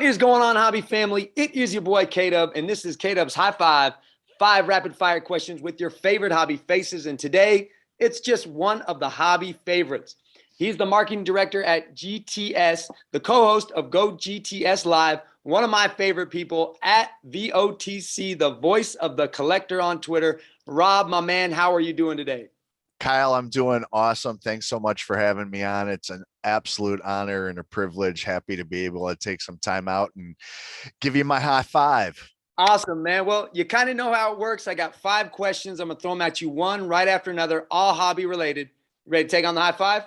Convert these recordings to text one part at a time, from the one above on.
is going on, hobby family? It is your boy K-Dub, and this is K-Dub's High Five, 5 rapid-fire questions with your favorite hobby faces. And today, it's just one of the hobby favorites. He's the marketing director at GTS, the co-host of Go GTS Live, one of my favorite people at VOTC, the voice of the collector on Twitter. Rob, my man, how are you doing today? Kyle, I'm doing awesome. Thanks so much for having me on. It's an absolute honor and a privilege. Happy to be able to take some time out and give you my high five. Awesome, man. Well, you kind of know how it works. I got 5 questions. I'm going to throw them at you one right after another, all hobby related. Ready to take on the high five?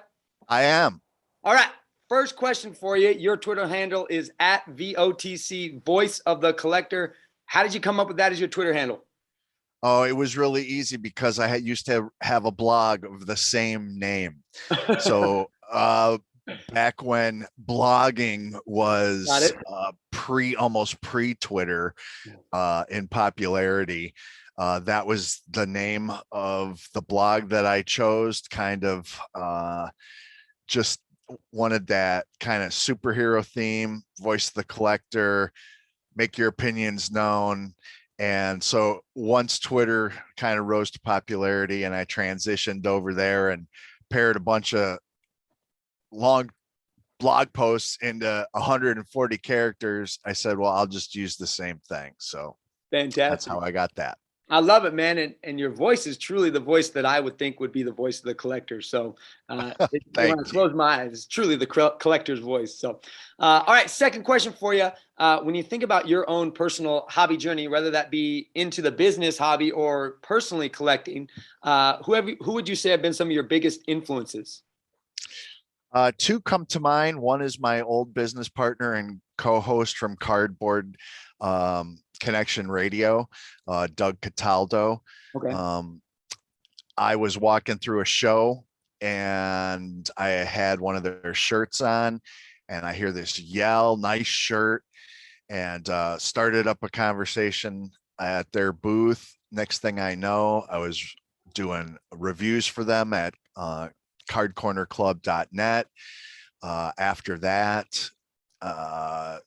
I am. All right. First question for you. Your Twitter handle is at VOTC, voice of the collector. How did you come up with that as your Twitter handle? Oh, it was really easy because I used to have a blog of the same name. So back when blogging Got was it. almost pre-Twitter in popularity, that was the name of the blog that I chose. Kind of just wanted that kind of superhero theme, voice of the collector, make your opinions known. And so once Twitter kind of rose to popularity and I transitioned over there and paired a bunch of long blog posts into 140 characters, I said, well, I'll just use the same thing. So that's Fantastic. how I got that. I love it, man. And your voice is truly the voice that I would think would be the voice of the collector. So when I Thank you. close my eyes, it's truly the collector's voice. So, all right, second question for you. When you think about your own personal hobby journey, whether that be into the business hobby or personally collecting, who would you say have been some of your biggest influences? Two come to mind. One is my old business partner and co-host from Cardboard Connection Radio, Doug Cataldo. Okay. I was walking through a show and I had one of their shirts on and I hear this yell, nice shirt, and started up a conversation at their booth. Next thing I know, I was doing reviews for them at cardcornerclub.net. After that,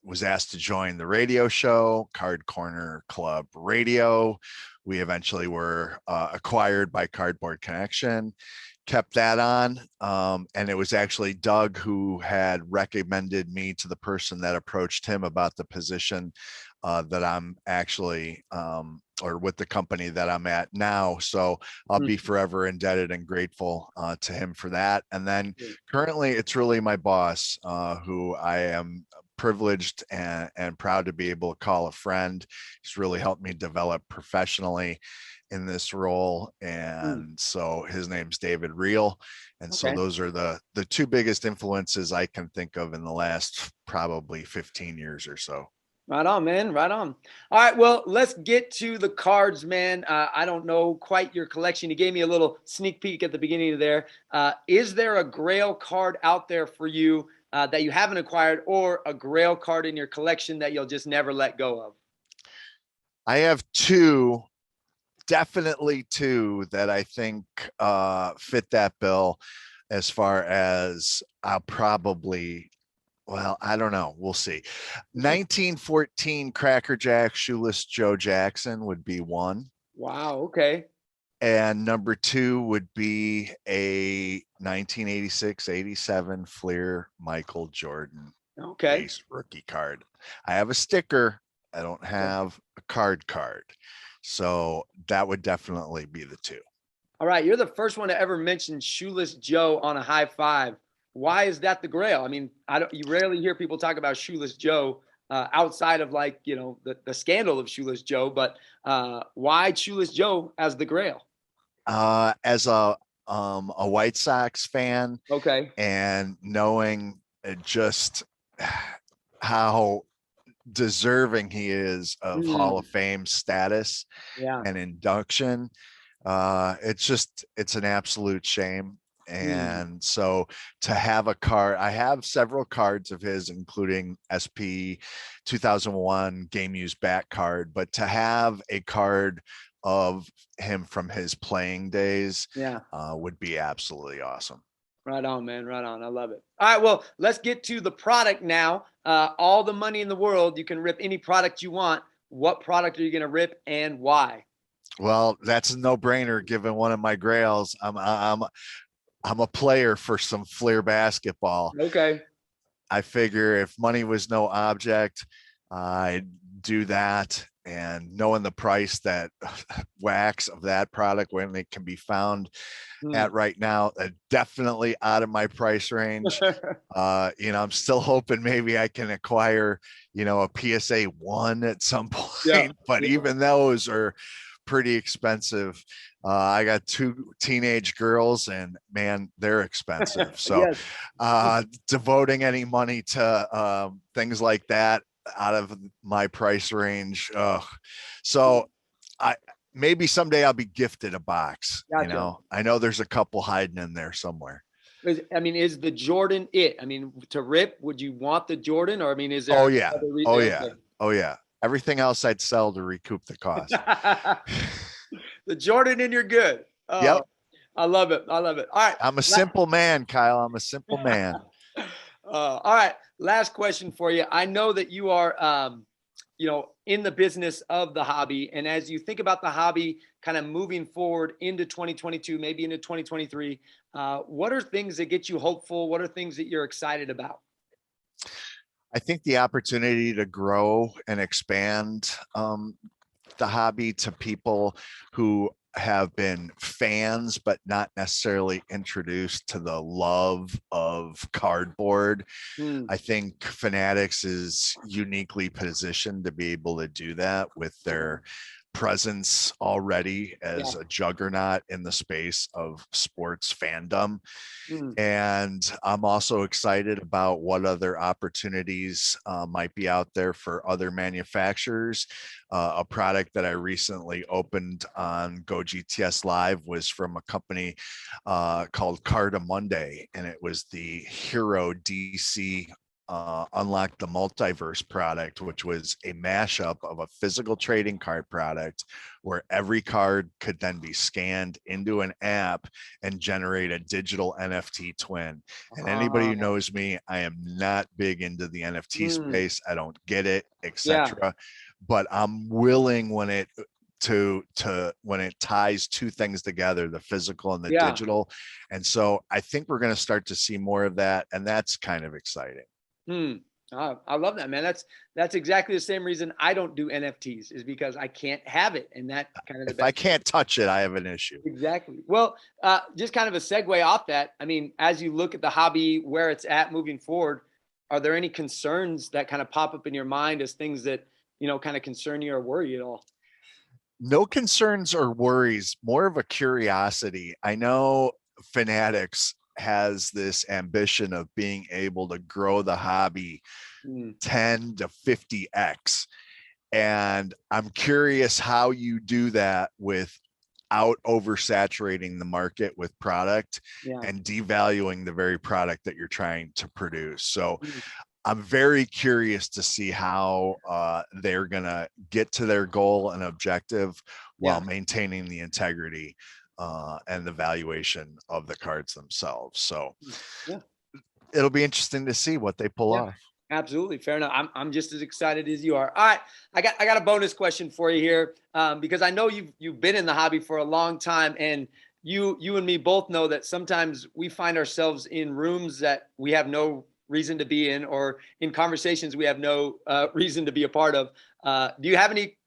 was asked to join the radio show, Card Corner Club Radio. We eventually were acquired by Cardboard Connection, kept that on. And it was actually Doug who had recommended me to the person that approached him about the position that I'm actually, or with the company that I'm at now. So I'll be forever indebted and grateful to him for that. And then currently it's really my boss, who I am privileged and proud to be able to call a friend. He's really helped me develop professionally in this role. And so his name's David Real. And so Okay. those are the two biggest influences I can think of in the last probably 15 years or so. Right on, man. Right on. All right. Well, let's get to the cards, man. I don't know quite your collection. You gave me a little sneak peek at the beginning of there. Is there a Grail card out there for you that you haven't acquired, or a Grail card in your collection that you'll just never let go of? I have two, definitely two that I think fit that bill as far as I'll probably, well, I don't know. We'll see. 1914 Cracker Jack Shoeless Joe Jackson would be one. Wow. Okay. And number two would be a 1986-87 Fleer Michael Jordan Okay. base rookie card. I have a sticker. I don't have a card. So that would definitely be the two. All right. You're the first one to ever mention Shoeless Joe on a high five. Why is that the Grail? I mean, you rarely hear people talk about Shoeless Joe outside of, like, the scandal of Shoeless Joe, but why Shoeless Joe as the Grail? As a White Sox fan, Okay. and knowing just how deserving he is of Hall of Fame status Yeah. and induction, it's an absolute shame. And so to have a card, I have several cards of his, including SP 2001 game used back card, but to have a card of him from his playing days Yeah. would be absolutely awesome. Right on, man. Right on. I love it. All right. Well, let's get to the product now. All the money in the world, you can rip any product you want. What product are you going to rip and why? Well, that's a no-brainer given one of my grails. I'm a player for some Flair basketball. Okay. I figure if money was no object, I'd do that. And knowing the price that wax of that product when it can be found Hmm. at right now, definitely out of my price range. I'm still hoping maybe I can acquire, a PSA 1 at some Yeah. point, but Yeah. even those are pretty expensive. I got 2 teenage girls, and man, they're expensive. So, Yes. devoting any money to things like that out of my price range. So, I maybe someday I'll be gifted a box. Gotcha. I know there's a couple hiding in there somewhere. Is the Jordan it? I mean, to rip, would you want the Jordan, or I mean, is Oh there yeah. other Oh reason? yeah. Oh yeah. Everything else I'd sell to recoup the cost. Okay. The Jordan, and you're good. Yep. Oh, I love it. I love it. All right. I'm a simple man, Kyle. I'm a simple man. All right. Last question for you. I know that you are, in the business of the hobby. And as you think about the hobby kind of moving forward into 2022, maybe into 2023, what are things that get you hopeful? What are things that you're excited about? I think the opportunity to grow and expand the hobby to people who have been fans but not necessarily introduced to the love of cardboard. Hmm. I think Fanatics is uniquely positioned to be able to do that with their presence already Yeah. as a juggernaut in the space of sports fandom. Hmm. And I'm also excited about what other opportunities might be out there for other manufacturers. A product that I recently opened on Go GTS Live was from a company called Carta Monday, and it was the Hero DC Unlock the Multiverse product, which was a mashup of a physical trading card product where every card could then be scanned into an app and generate a digital NFT twin. And anybody who knows me, I am not big into the NFT Hmm. space. I don't get it, Yeah. etc. But I'm willing when it when it ties two things together, the physical and the Yeah. digital. And so I think we're going to start to see more of that, and that's kind of exciting. Hmm. I love that, man. That's exactly the same reason I don't do NFTs, is because I can't have it, and that kind of the If I best. can't touch it, I have an issue. Exactly. Well, just kind of a segue off that. I mean, as you look at the hobby, where it's at moving forward, are there any concerns that kind of pop up in your mind as things that kind of concern you or worry you at all? No concerns or worries, more of a curiosity. I know Fanatics has this ambition of being able to grow the hobby Mm. 10 to 50x. And I'm curious how you do that without oversaturating the market with product Yeah. and devaluing the very product that you're trying to produce. So Mm. I'm very curious to see how they're going to get to their goal and objective while Yeah. maintaining the integrity and the valuation of the cards themselves. So Yeah. it'll be interesting to see what they pull Yeah. off. Absolutely. Fair enough. I'm just as excited as you are. All right. I got a bonus question for you here, because I know you've been in the hobby for a long time, and you and me both know that sometimes we find ourselves in rooms that we have no reason to be in, or in conversations we have no reason to be a part of. Do you have any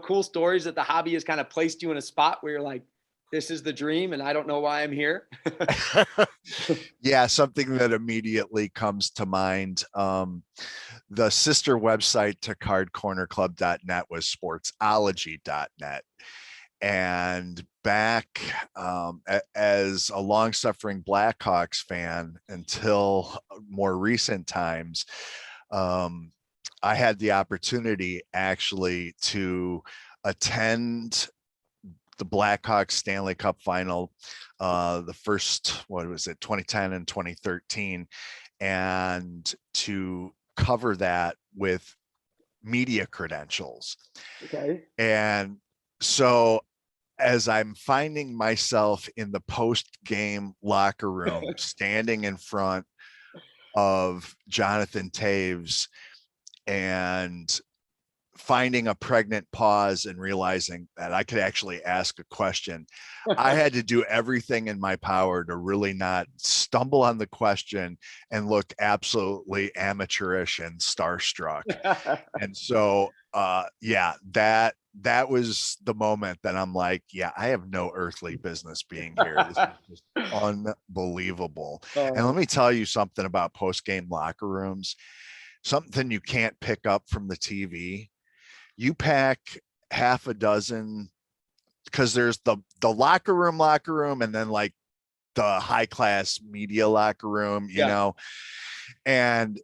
cool stories that the hobby has kind of placed you in a spot where you're like, this is the dream, and I don't know why I'm here? Yeah, something that immediately comes to mind. The sister website to cardcornerclub.net was sportsology.net. And back as a long suffering Blackhawks fan until more recent times, I had the opportunity actually to attend the Blackhawks Stanley Cup final, the first, what was it, 2010 and 2013, and to cover that with media credentials. Okay. And so as I'm finding myself in the post-game locker room, standing in front of Jonathan Taves and finding a pregnant pause and realizing that I could actually ask a question, I had to do everything in my power to really not stumble on the question and look absolutely amateurish and starstruck. And so, yeah, that was the moment that I'm like, yeah, I have no earthly business being here. This is just unbelievable. And let me tell you something about post-game locker rooms, something you can't pick up from the TV. You pack half a dozen, because there's the locker room, and then like the high class media locker room, you know, and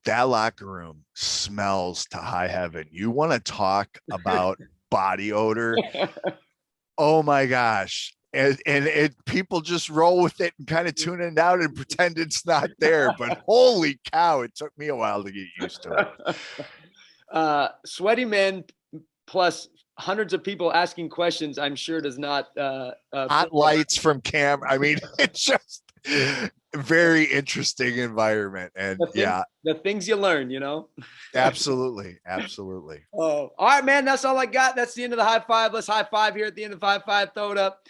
that locker room smells to high heaven. You want to talk about body odor? Oh my gosh. And people just roll with it and kind of tune it out and pretend it's not there. But holy cow, it took me a while to get used to it. Sweaty men plus hundreds of people asking questions, I'm sure does not hot lights from camera. I mean, it's just very interesting environment. And the things you learn, you know. Absolutely. Oh, all right, man, that's all I got. That's the end of the high five. Let's high five here at the end of the high five. Throw it up.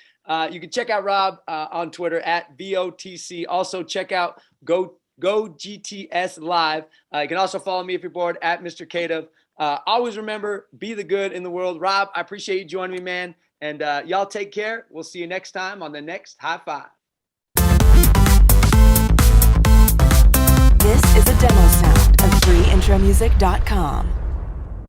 You can check out Rob on Twitter at VOTC. Also check out Go GTS Live. You can also follow me if you're bored at Mr. K-Dub. Always remember, be the good in the world. Rob, I appreciate you joining me, man. And y'all take care. We'll see you next time on the next High Five. This is a demo sound of freeintromusic.com.